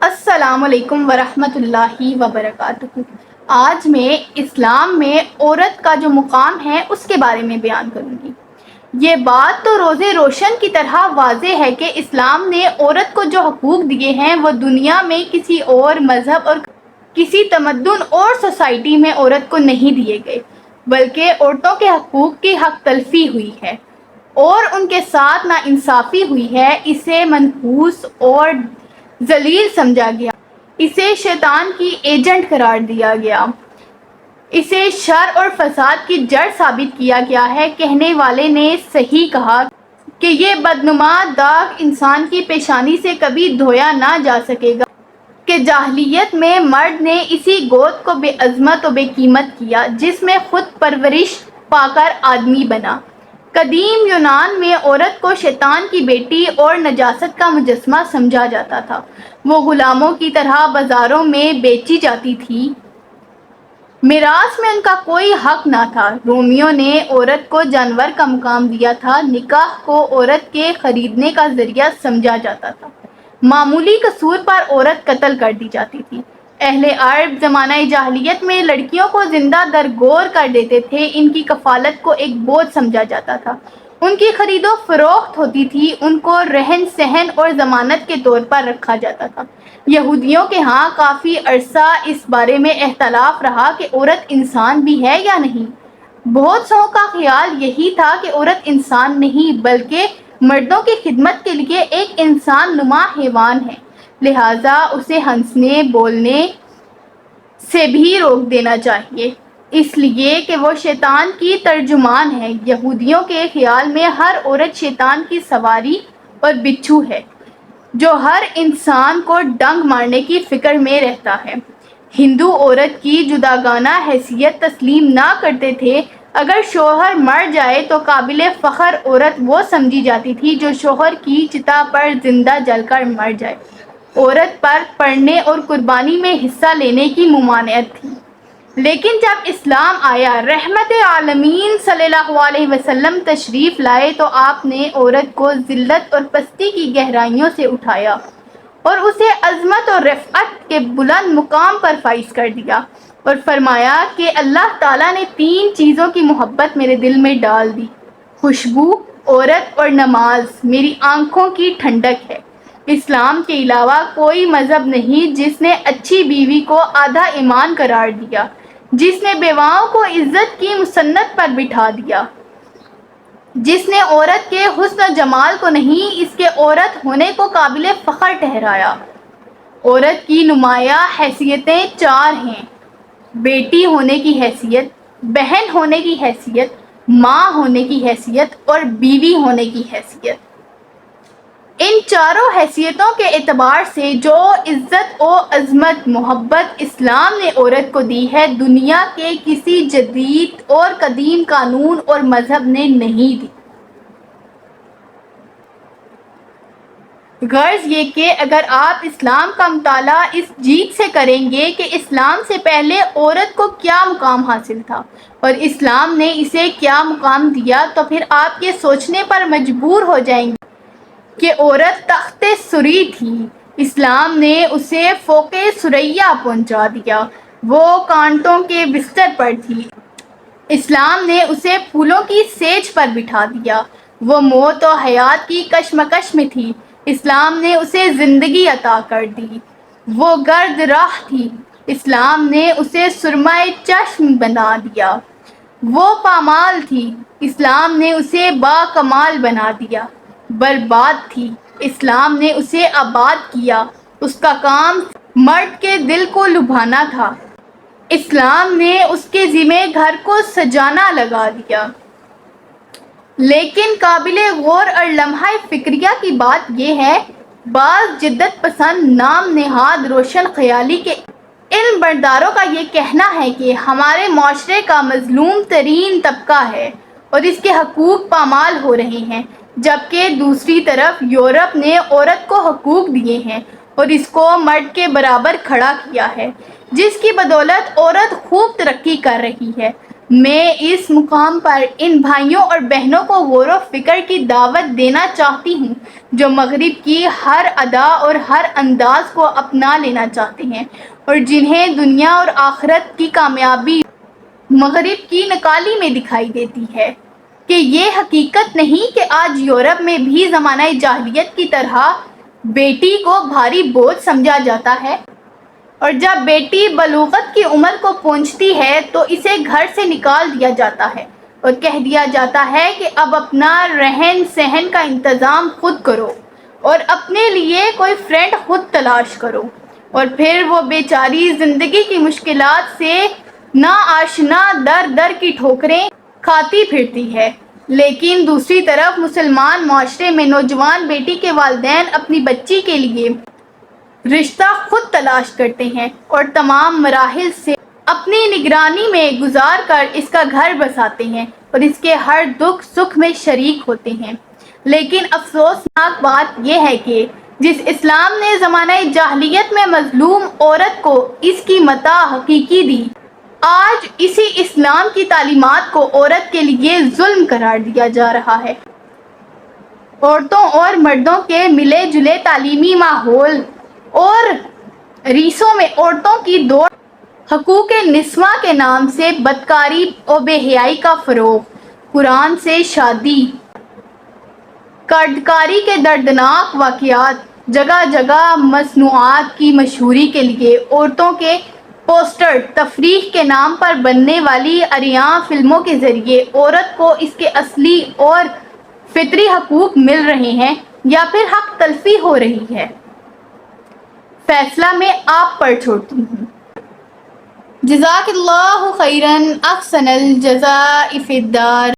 السلام علیکم ورحمۃ اللہ وبرکاتہ۔ آج میں اسلام میں عورت کا جو مقام ہے اس کے بارے میں بیان کروں گی۔ یہ بات تو روز روشن کی طرح واضح ہے کہ اسلام نے عورت کو جو حقوق دیے ہیں وہ دنیا میں کسی اور مذہب اور کسی تمدن اور سوسائٹی میں عورت کو نہیں دیے گئے، بلکہ عورتوں کے حقوق کی حق تلفی ہوئی ہے اور ان کے ساتھ ناانصافی ہوئی ہے۔ اسے منحوس اور ذلیل سمجھا گیا، اسے شیطان کی ایجنٹ قرار دیا گیا، اسے شر اور فساد کی جڑ ثابت کیا گیا ہے۔ کہنے والے نے صحیح کہا کہ یہ بدنما داغ انسان کی پیشانی سے کبھی دھویا نہ جا سکے گا کہ جاہلیت میں مرد نے اسی گود کو بے عظمت و بے قیمت کیا جس میں خود پرورش پا کر آدمی بنا۔ قدیم یونان میں عورت کو شیطان کی بیٹی اور نجاست کا مجسمہ سمجھا جاتا تھا۔ وہ غلاموں کی طرح بازاروں میں بیچی جاتی تھی، میراث میں ان کا کوئی حق نہ تھا۔ رومیوں نے عورت کو جانور کا مقام دیا تھا، نکاح کو عورت کے خریدنے کا ذریعہ سمجھا جاتا تھا، معمولی قصور پر عورت قتل کر دی جاتی تھی۔ اہل عرب زمانہ جاہلیت میں لڑکیوں کو زندہ درگور کر دیتے تھے، ان کی کفالت کو ایک بوجھ سمجھا جاتا تھا، ان کی خرید و فروخت ہوتی تھی، ان کو رہن سہن اور ضمانت کے طور پر رکھا جاتا تھا۔ یہودیوں کے ہاں کافی عرصہ اس بارے میں اختلاف رہا کہ عورت انسان بھی ہے یا نہیں۔ بہت سو کا خیال یہی تھا کہ عورت انسان نہیں بلکہ مردوں کی خدمت کے لیے ایک انسان نما حیوان ہے، لہٰذا اسے ہنسنے بولنے سے بھی روک دینا چاہیے، اس لیے کہ وہ شیطان کی ترجمان ہے۔ یہودیوں کے خیال میں ہر عورت شیطان کی سواری اور بچھو ہے جو ہر انسان کو ڈنگ مارنے کی فکر میں رہتا ہے۔ ہندو عورت کی جداگانہ حیثیت تسلیم نہ کرتے تھے۔ اگر شوہر مر جائے تو قابل فخر عورت وہ سمجھی جاتی تھی جو شوہر کی چتا پر زندہ جل کر مر جائے۔ عورت پر پڑھنے اور قربانی میں حصہ لینے کی ممانعت تھی، لیکن جب اسلام آیا، رحمت عالمین صلی اللہ علیہ وسلم تشریف لائے تو آپ نے عورت کو ذلت اور پستی کی گہرائیوں سے اٹھایا اور اسے عظمت اور رفعت کے بلند مقام پر فائز کر دیا اور فرمایا کہ اللہ تعالیٰ نے 3 چیزوں کی محبت میرے دل میں ڈال دی: خوشبو، عورت اور نماز میری آنکھوں کی ٹھنڈک ہے۔ اسلام کے علاوہ کوئی مذہب نہیں جس نے اچھی بیوی کو آدھا ایمان قرار دیا، جس نے بیواؤں کو عزت کی مسند پر بٹھا دیا، جس نے عورت کے حسن و جمال کو نہیں اس کے عورت ہونے کو قابل فخر ٹھہرایا۔ عورت کی نمایاں حیثیتیں 4 ہیں: بیٹی ہونے کی حیثیت، بہن ہونے کی حیثیت، ماں ہونے کی حیثیت اور بیوی ہونے کی حیثیت۔ ان چاروں حیثیتوں کے اعتبار سے جو عزت و عظمت محبت اسلام نے عورت کو دی ہے، دنیا کے کسی جدید اور قدیم قانون اور مذہب نے نہیں دی۔ غرض یہ کہ اگر آپ اسلام کا مطالعہ اس جیت سے کریں گے کہ اسلام سے پہلے عورت کو کیا مقام حاصل تھا اور اسلام نے اسے کیا مقام دیا، تو پھر آپ یہ سوچنے پر مجبور ہو جائیں گے کہ عورت تخت سری تھی، اسلام نے اسے فوق ثریا پہنچا دیا، وہ کانٹوں کے بستر پر تھی، اسلام نے اسے پھولوں کی سیج پر بٹھا دیا، وہ موت و حیات کی کشمکش میں تھی، اسلام نے اسے زندگی عطا کر دی، وہ گرد راہ تھی، اسلام نے اسے سرمۂ چشم بنا دیا، وہ پامال تھی، اسلام نے اسے باکمال بنا دیا، برباد تھی، اسلام نے اسے آباد کیا، اس کا کام مرد کے دل کو لبھانا تھا، اسلام نے اس کے ذمہ گھر کو سجانا لگا دیا۔ لیکن قابل غور اور لمحہ فکریہ کی بات یہ ہے، بعض جدت پسند نام نہاد روشن خیالی کے علم برداروں کا یہ کہنا ہے کہ ہمارے معاشرے کا مظلوم ترین طبقہ ہے اور اس کے حقوق پامال ہو رہے ہیں، جبکہ دوسری طرف یورپ نے عورت کو حقوق دیے ہیں اور اس کو مرد کے برابر کھڑا کیا ہے، جس کی بدولت عورت خوب ترقی کر رہی ہے۔ میں اس مقام پر ان بھائیوں اور بہنوں کو غور و فکر کی دعوت دینا چاہتی ہوں جو مغرب کی ہر ادا اور ہر انداز کو اپنا لینا چاہتے ہیں اور جنہیں دنیا اور آخرت کی کامیابی مغرب کی نقالی میں دکھائی دیتی ہے کہ یہ حقیقت نہیں کہ آج یورپ میں بھی زمانہ جاہلیت کی طرح بیٹی کو بھاری بوجھ سمجھا جاتا ہے اور جب بیٹی بلوغت کی عمر کو پہنچتی ہے تو اسے گھر سے نکال دیا جاتا ہے اور کہہ دیا جاتا ہے کہ اب اپنا رہن سہن کا انتظام خود کرو اور اپنے لیے کوئی فرینڈ خود تلاش کرو، اور پھر وہ بیچاری زندگی کی مشکلات سے ناآشنا در در کی ٹھوکریں کھاتی پھرتی ہے۔ لیکن دوسری طرف مسلمان معاشرے میں نوجوان بیٹی کے والدین اپنی بچی کے لیے رشتہ خود تلاش کرتے ہیں اور تمام مراحل سے اپنی نگرانی میں گزار کر اس کا گھر بساتے ہیں اور اس کے ہر دکھ سکھ میں شریک ہوتے ہیں۔ لیکن افسوسناک بات یہ ہے کہ جس اسلام نے زمانہ جاہلیت میں مظلوم عورت کو اس کی متاع حقیقی دی، آج اسی اسلام کی تعلیمات کو عورت کے لیے ظلم قرار دیا جا رہا ہے۔ عورتوں اور مردوں کے ملے جلے تعلیمی ماحول اور ریسوں میں عورتوں کی دوڑ، حقوق نسواں کے نام سے بدکاری و بے حیائی کا فروغ، قرآن سے شادی کردکاری کے دردناک واقعات، جگہ جگہ مصنوعات کی مشہوری کے لیے عورتوں کے پوسٹر، تفریح کے نام پر بننے والی عریاں فلموں کے ذریعے عورت کو اس کے اصلی اور فطری حقوق مل رہے ہیں یا پھر حق تلفی ہو رہی ہے، فیصلہ میں آپ پر چھوڑتی ہوں۔ جزاک اللہ خیراً، احسن الجزاء فی الدار۔